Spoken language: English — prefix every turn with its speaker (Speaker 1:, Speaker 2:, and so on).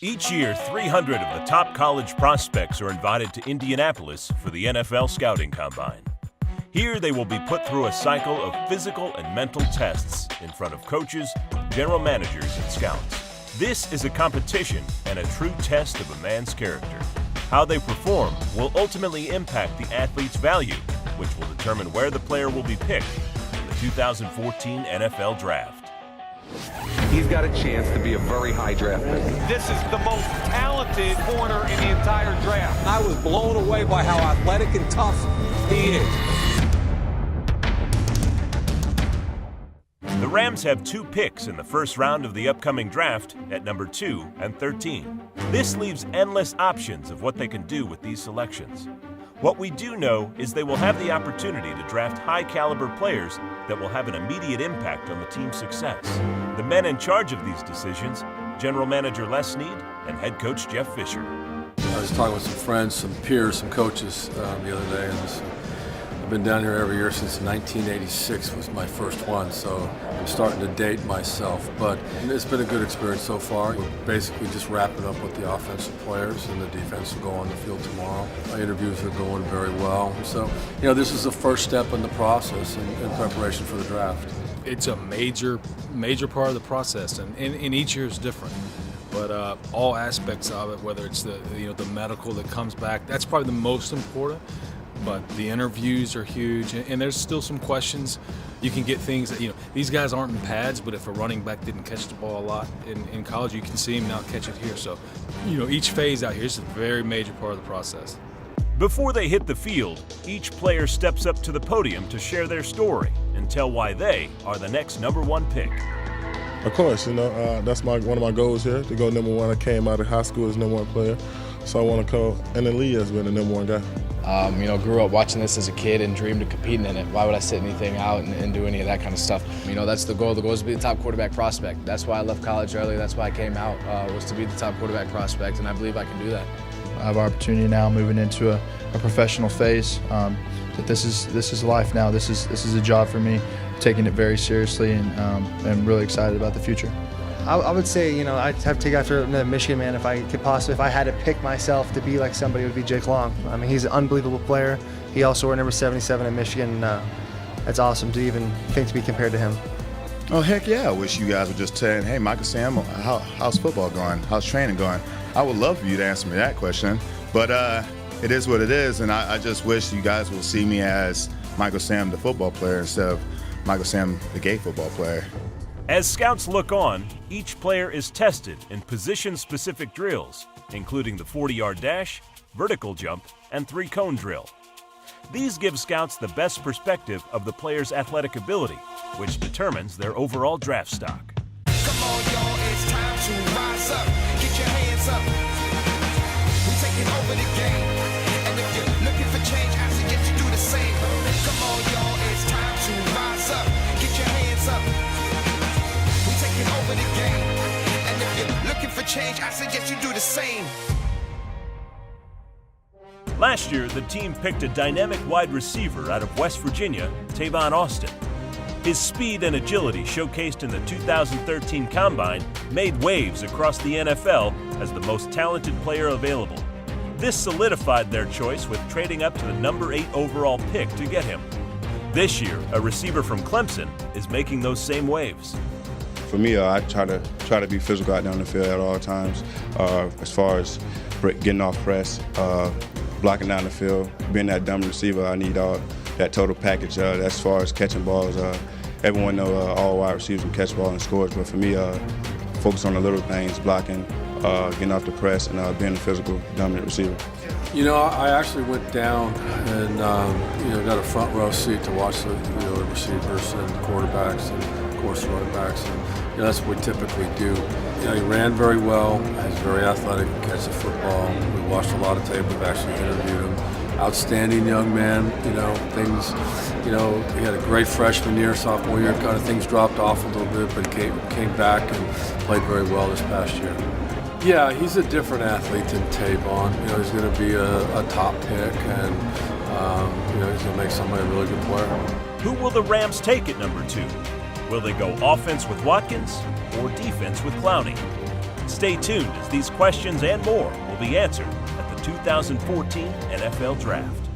Speaker 1: Each year, 300 of the top college prospects are invited to Indianapolis for the NFL Scouting Combine. Here, they will be put through a cycle of physical and mental tests in front of coaches, general managers, and scouts. This is a competition and a true test of a man's character. How they perform will ultimately impact the athlete's value, which will determine where the player will be picked in the 2014 NFL Draft.
Speaker 2: He's got a chance to be a very high draft pick.
Speaker 3: This is the most talented corner in the entire draft.
Speaker 2: I was blown away by how athletic and tough he is.
Speaker 1: The Rams have 2 picks in the first round of the upcoming draft at number 2 and 13. This leaves endless options of what they can do with these selections. What we do know is they will have the opportunity to draft high-caliber players that will have an immediate impact on the team's success. The men in charge of these decisions, General Manager Les Snead and Head Coach Jeff Fisher.
Speaker 4: I was talking with some friends, some peers, some coaches the other day, and I've been down here every year since 1986 was my first one, so I'm starting to date myself. But it's been a good experience so far. We're basically just wrapping up with the offensive players, and the defense will go on the field tomorrow. My interviews are going very well. So, this is the first step in the process in preparation for the draft.
Speaker 5: It's a major part of the process, and each year is different. But all aspects of it, whether it's the medical that comes back, that's probably the most important. But the interviews are huge, and there's still some questions. You can get things that, these guys aren't in pads, but if a running back didn't catch the ball a lot in college, you can see him now catch it here. So, each phase out here is a very major part of the process.
Speaker 1: Before they hit the field, each player steps up to the podium to share their story and tell why they are the next number 1 pick.
Speaker 6: Of course, that's one of my goals here, to go number 1. I came out of high school as number 1 player, so I want to go in the league as being the number 1 guy.
Speaker 7: Grew up watching this as a kid and dreamed of competing in it. Why would I sit anything out and do any of that kind of stuff? That's the goal. The goal is to be the top quarterback prospect. That's why I left college early. That's why I came out, was to be the top quarterback prospect, and I believe I can do that.
Speaker 8: I have our opportunity now moving into a professional phase. That this is life now. This is a job for me. Taking it very seriously, and I'm really excited about the future.
Speaker 9: I would say, I'd have to take after the Michigan man if I had to pick myself to be like somebody, it would be Jake Long. I mean, he's an unbelievable player. He also wore number 77 at Michigan. It's awesome to even think to be compared to him.
Speaker 10: Oh, heck yeah. I wish you guys were just saying, hey, Michael Sam, how's football going? How's training going? I would love for you to answer me that question. But it is what it is, and I just wish you guys will see me as Michael Sam, the football player, instead of Michael Sam, the gay football player.
Speaker 1: As scouts look on, each player is tested in position-specific drills, including the 40-yard dash, vertical jump, and 3-cone drill. These give scouts the best perspective of the player's athletic ability, which determines their overall draft stock.
Speaker 11: Come on, y'all, it's time to rise up. Get your hands up. We're taking over the game. And if you're looking for change, I suggest you do the same. Come on, y'all, it's time to rise up. Get your hands up. We're taking over the game. And if you're looking for change, I suggest you do the same.
Speaker 1: Last year, the team picked a dynamic wide receiver out of West Virginia, Tavon Austin. His speed and agility showcased in the 2013 Combine made waves across the NFL as the most talented player available. This solidified their choice with trading up to the number 8 overall pick to get him. This year, a receiver from Clemson is making those same waves.
Speaker 12: For me, I try to be physical out down the field at all times. As far as getting off press, blocking down the field, being that dumb receiver, I need all that total package. As far as catching balls, everyone know all wide receivers can catch ball and scores, but for me, focus on the little things, blocking, getting off the press, and being a physical, dominant receiver.
Speaker 4: I actually went down and got a front row seat to watch the receivers and quarterbacks and of course running backs, and that's what we typically do. He ran very well. He's very athletic, can catch the football. We watched a lot of tape. We've actually interviewed him. Outstanding young man. He had a great freshman year, sophomore year. Kind of things dropped off a little bit, but he came back and played very well this past year. Yeah, he's a different athlete than Tavon. He's going to be a top pick, and he's going to make somebody a really good player.
Speaker 1: Who will the Rams take at number 2? Will they go offense with Watkins or defense with Clowney? Stay tuned as these questions and more will be answered at the 2014 NFL Draft.